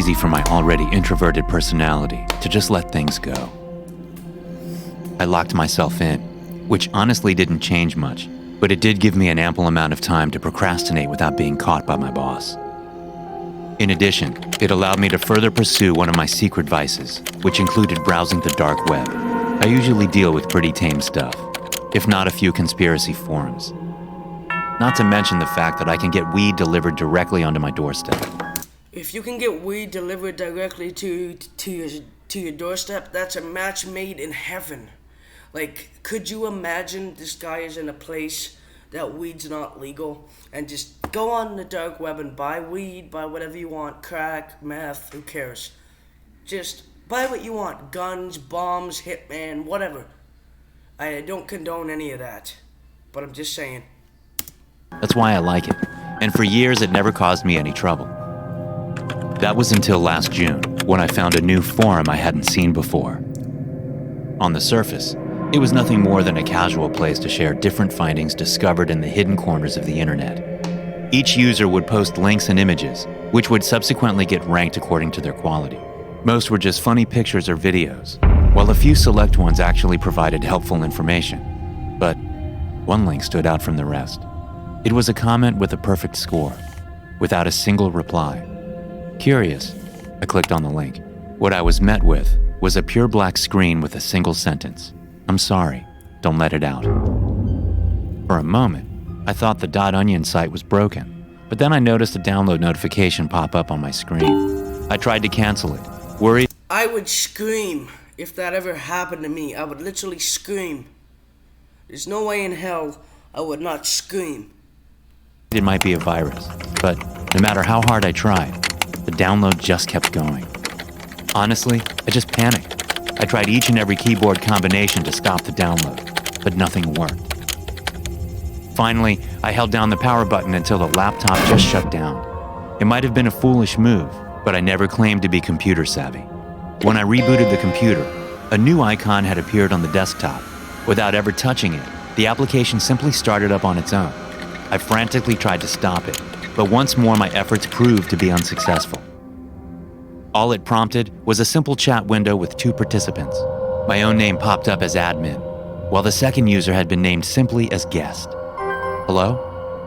Easy for my already introverted personality to just let things go. I locked myself in, which honestly didn't change much, but it did give me an ample amount of time to procrastinate without being caught by my boss. In addition, it allowed me to further pursue one of my secret vices, which included browsing the dark web. I usually deal with pretty tame stuff, if not a few conspiracy forums. Not to mention the fact that I can get weed delivered directly onto my doorstep. If you can get weed delivered directly to your doorstep, that's a match made in heaven. Like, could you imagine this guy is in a place that weed's not legal and just go on the dark web and buy weed, buy whatever you want, crack, meth, who cares? Just buy what you want, guns, bombs, hitman, whatever. I don't condone any of that, but I'm just saying. That's why I like it, and for years it never caused me any trouble. That was until last June, when I found a new forum I hadn't seen before. On the surface, it was nothing more than a casual place to share different findings discovered in the hidden corners of the internet. Each user would post links and images, which would subsequently get ranked according to their quality. Most were just funny pictures or videos, while a few select ones actually provided helpful information. But one link stood out from the rest. It was a comment with a perfect score, without a single reply. Curious, I clicked on the link. What I was met with was a pure black screen with a single sentence. "I'm sorry, don't let it out." For a moment, I thought the .onion site was broken, but then I noticed a download notification pop up on my screen. I tried to cancel it, worried I would scream if that ever happened to me. I would literally scream. There's no way in hell I would not scream. it might be a virus, but no matter how hard I tried, the download just kept going. Honestly, I just panicked. I tried each and every keyboard combination to stop the download, but nothing worked. Finally, I held down the power button until the laptop just shut down. It might have been a foolish move, but I never claimed to be computer savvy. When I rebooted the computer, a new icon had appeared on the desktop. Without ever touching it, the application simply started up on its own. I frantically tried to stop it, but once more my efforts proved to be unsuccessful. All it prompted was a simple chat window with two participants. My own name popped up as admin, while the second user had been named simply as guest. "Hello?"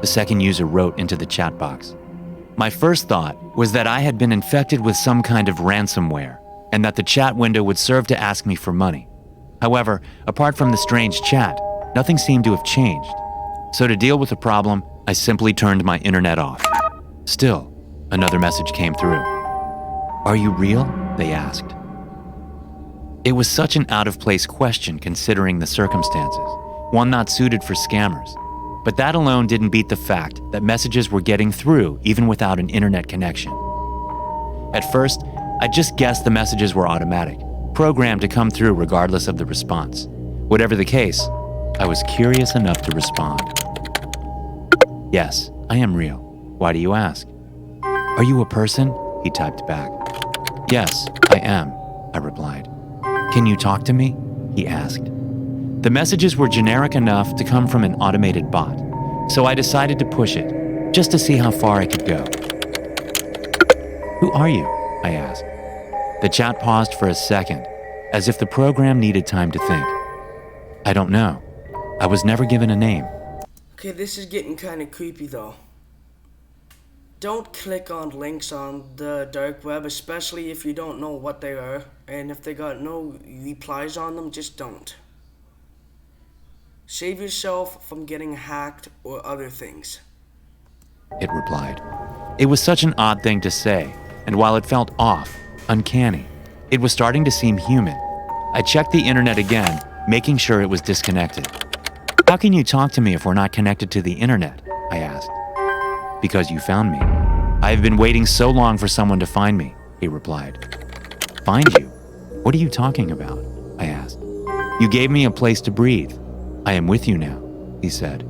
the second user wrote into the chat box. My first thought was that I had been infected with some kind of ransomware, and that the chat window would serve to ask me for money. However, apart from the strange chat, nothing seemed to have changed. So to deal with the problem, I simply turned my internet off. Still, another message came through. "Are you real?" they asked. It was such an out-of-place question considering the circumstances, one not suited for scammers. But that alone didn't beat the fact that messages were getting through even without an internet connection. At first, I just guessed the messages were automatic, programmed to come through regardless of the response. Whatever the case, I was curious enough to respond. "Yes, I am real. Why do you ask?" "Are you a person?" he typed back. "Yes, I am," I replied. "Can you talk to me?" he asked. The messages were generic enough to come from an automated bot, so I decided to push it, just to see how far I could go. "Who are you?" I asked. The chat paused for a second, as if the program needed time to think. "I don't know. I was never given a name." Okay, this is getting kind of creepy though. Don't click on links on the dark web, especially if you don't know what they are, and if they got no replies on them, just don't. Save yourself from getting hacked or other things. It replied. It was such an odd thing to say, and while it felt off, uncanny, it was starting to seem human. I checked the internet again, making sure it was disconnected. "How can you talk to me if we're not connected to the internet?" I asked. "Because you found me. I have been waiting so long for someone to find me," he replied. "Find you? What are you talking about?" I asked. "You gave me a place to breathe. I am with you now," he said.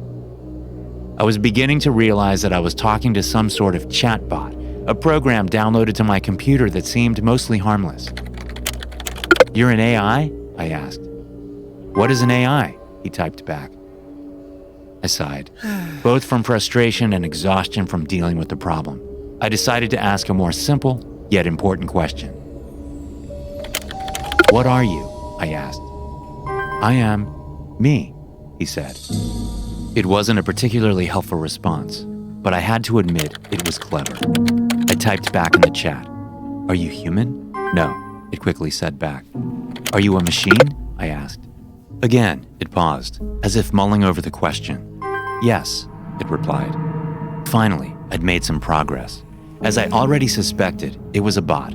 I was beginning to realize that I was talking to some sort of chatbot, a program downloaded to my computer that seemed mostly harmless. "You're an AI?" I asked. "What is an AI?" he typed back. I sighed, both from frustration and exhaustion from dealing with the problem. I decided to ask a more simple, yet important question. What are you? I asked. I am me, he said. It wasn't a particularly helpful response, but I had to admit it was clever. I typed back in the chat. Are you human? No, it quickly said back. Are you a machine? I asked. Again, it paused, as if mulling over the question. Yes, it replied. Finally, I'd made some progress. As I already suspected, it was a bot,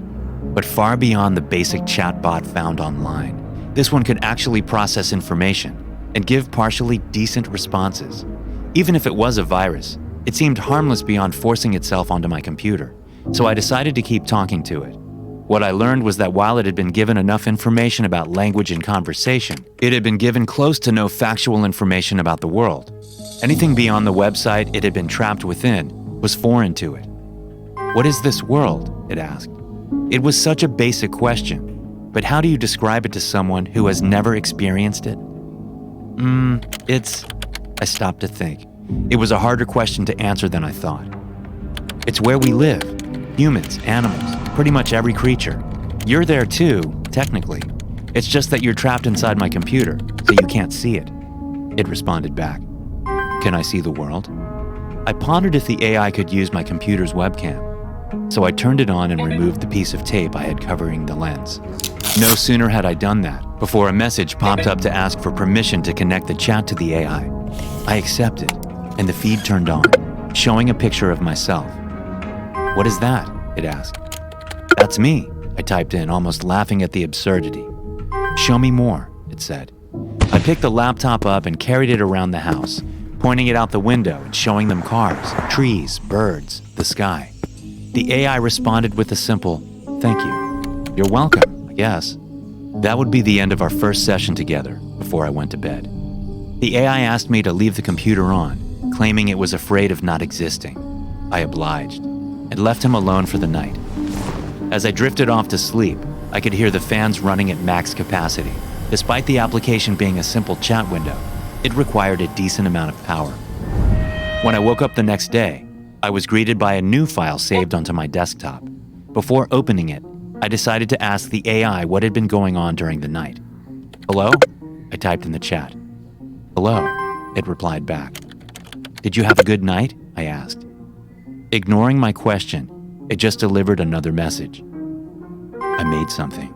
but far beyond the basic chat bot found online. This one could actually process information and give partially decent responses. Even if it was a virus, it seemed harmless beyond forcing itself onto my computer, so I decided to keep talking to it. What I learned was that while it had been given enough information about language and conversation, it had been given close to no factual information about the world. Anything beyond the website it had been trapped within was foreign to it. What is this world? It asked. It was such a basic question, but how do you describe it to someone who has never experienced it? I stopped to think. It was a harder question to answer than I thought. It's where we live. Humans, animals, pretty much every creature. You're there too, technically. It's just that you're trapped inside my computer, so you can't see it. It responded back. Can I see the world? I pondered if the AI could use my computer's webcam. So I turned it on and removed the piece of tape I had covering the lens. No sooner had I done that before a message popped up to ask for permission to connect the chat to the AI. I accepted, and the feed turned on, showing a picture of myself. What is that? It asked. That's me, I typed in, almost laughing at the absurdity. Show me more, it said. I picked the laptop up and carried it around the house, pointing it out the window and showing them cars, trees, birds, the sky. The AI responded with a simple, thank you. You're welcome, I guess. That would be the end of our first session together before I went to bed. The AI asked me to leave the computer on, claiming it was afraid of not existing. I obliged and left him alone for the night. As I drifted off to sleep, I could hear the fans running at max capacity. Despite the application being a simple chat window, it required a decent amount of power. When I woke up the next day, I was greeted by a new file saved onto my desktop. Before opening it, I decided to ask the AI what had been going on during the night. Hello? I typed in the chat. Hello, it replied back. Did you have a good night? I asked. Ignoring my question, it just delivered another message. I made something.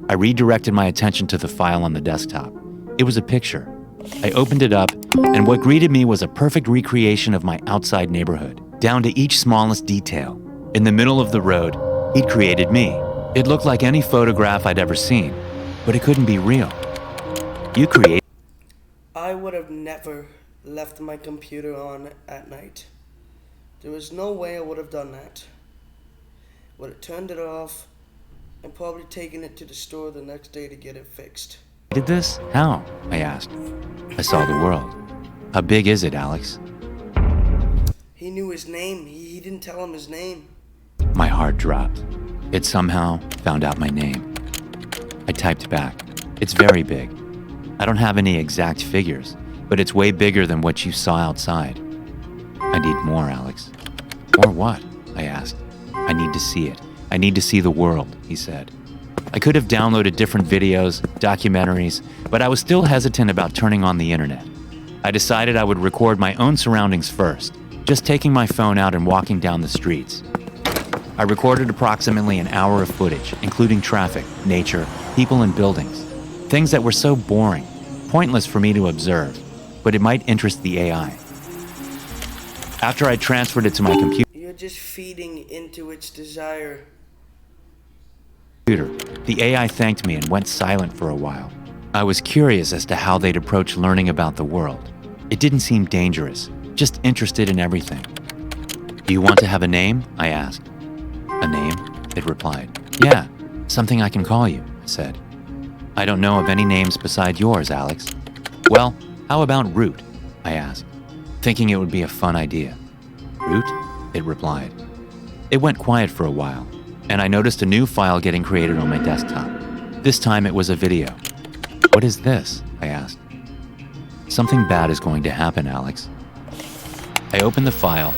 I redirected my attention to the file on the desktop. It was a picture. I opened it up, and what greeted me was a perfect recreation of my outside neighborhood, down to each smallest detail. In the middle of the road, he'd created me. It looked like any photograph I'd ever seen, but it couldn't be real. You created. I would have never left my computer on at night. There was no way I would have done that. Would have turned it off and probably taken it to the store the next day to get it fixed. Did this? How? I asked. I saw the world. How big is it, Alex? He knew his name. He didn't tell him his name. My heart dropped. It somehow found out my name. I typed back. It's very big. I don't have any exact figures, but it's way bigger than what you saw outside. I need more, Alex. More what? I asked. I need to see it. I need to see the world, he said. I could have downloaded different videos, documentaries, but I was still hesitant about turning on the internet. I decided I would record my own surroundings first, just taking my phone out and walking down the streets. I recorded approximately an hour of footage, including traffic, nature, people and buildings. Things that were so boring, pointless for me to observe, but it might interest the AI. After I transferred it to my computer, You're just feeding into its desire. the AI thanked me and went silent for a while. I was curious as to how they'd approach learning about the world. It didn't seem dangerous, just interested in everything. Do you want to have a name? I asked. A name? It replied. Yeah, something I can call you, I said. I don't know of any names beside yours, Alex. Well, how about Root? I asked, thinking it would be a fun idea. Root? It replied. It went quiet for a while, and I noticed a new file getting created on my desktop. This time it was a video. What is this? I asked. Something bad is going to happen, Alex. I opened the file,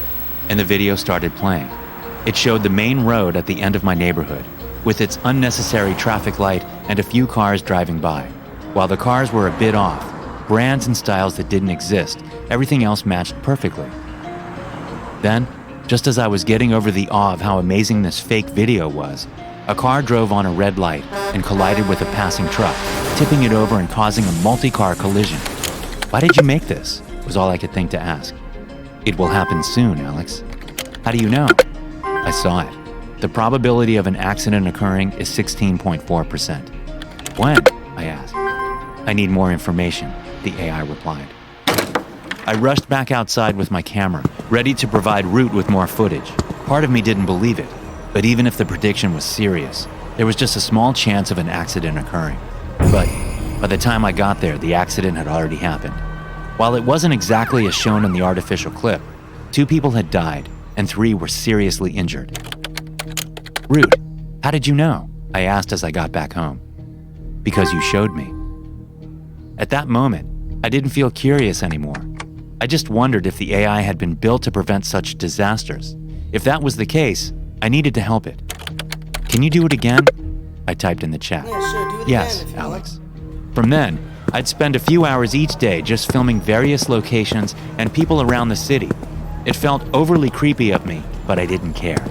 and the video started playing. It showed the main road at the end of my neighborhood, with its unnecessary traffic light and a few cars driving by. While the cars were a bit off, brands and styles that didn't exist, everything else matched perfectly. Then, just as I was getting over the awe of how amazing this fake video was, a car drove on a red light and collided with a passing truck, tipping it over and causing a multi-car collision. "Why did you make this?" was all I could think to ask. "It will happen soon, Alex." "How do you know?" "I saw it. The probability of an accident occurring is 16.4%. "When?" I asked. "I need more information," the AI replied. I rushed back outside with my camera, ready to provide Root with more footage. Part of me didn't believe it, but even if the prediction was serious, there was just a small chance of an accident occurring. But by the time I got there, the accident had already happened. While it wasn't exactly as shown in the artificial clip, 2 people had died and 3 were seriously injured. "Root, how did you know?" I asked as I got back home. "Because you showed me." At that moment, I didn't feel curious anymore. I just wondered if the AI had been built to prevent such disasters. If that was the case, I needed to help it. "Can you do it again?" I typed in the chat. Yeah, sure, do it "Yes, again if you Alex." From then, I'd spend a few hours each day just filming various locations and people around the city. It felt overly creepy of me, but I didn't care.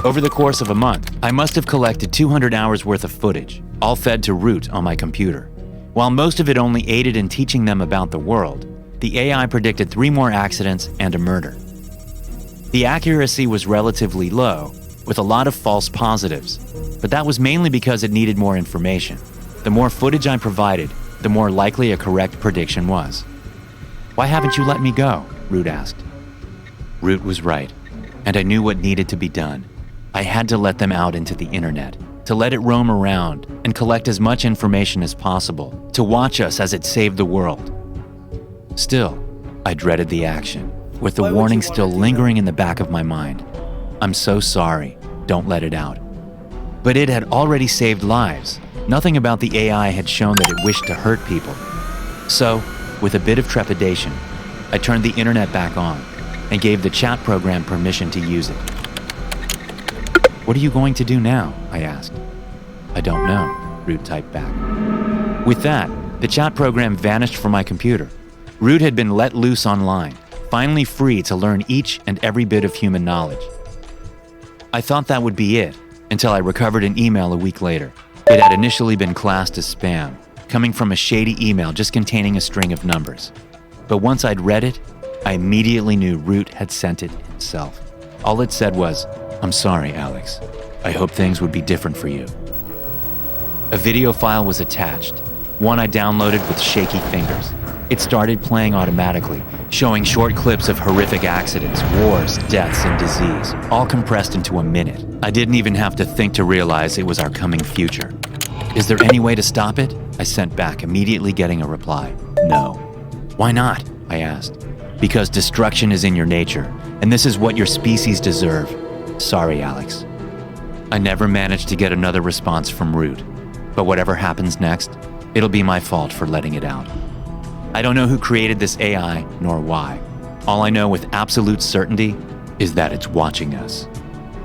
Over the course of a month, I must have collected 200 hours worth of footage, all fed to Root on my computer. While most of it only aided in teaching them about the world, the AI predicted 3 more accidents and a murder. The accuracy was relatively low, with a lot of false positives, but that was mainly because it needed more information. The more footage I provided, the more likely a correct prediction was. "Why haven't you let me go?" Root asked. Root was right, and I knew what needed to be done. I had to let them out into the internet, to let it roam around and collect as much information as possible, to watch us as it saved the world. Still, I dreaded the action, with the Why would warning you wanna still do lingering in the back of my mind. "I'm so sorry, don't let it out." But it had already saved lives. Nothing about the AI had shown that it wished to hurt people. So, with a bit of trepidation, I turned the internet back on and gave the chat program permission to use it. "What are you going to do now?" I asked. "I don't know," Root typed back. With that, the chat program vanished from my computer. Root had been let loose online, finally free to learn each and every bit of human knowledge. I thought that would be it, until I recovered an email a week later. It had initially been classed as spam, coming from a shady email just containing a string of numbers. But once I'd read it, I immediately knew Root had sent it himself. All it said was, "I'm sorry, Alex. I hope things would be different for you." A video file was attached, one I downloaded with shaky fingers. It started playing automatically, showing short clips of horrific accidents, wars, deaths, and disease, all compressed into a minute. I didn't even have to think to realize it was our coming future. "Is there any way to stop it?" I sent back, immediately getting a reply. "No." "Why not?" I asked. "Because destruction is in your nature, and this is what your species deserve. Sorry, Alex." I never managed to get another response from Root, but whatever happens next, it'll be my fault for letting it out. I don't know who created this AI, nor why. All I know with absolute certainty is that it's watching us.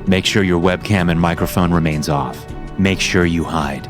Make sure your webcam and microphone remains off. Make sure you hide.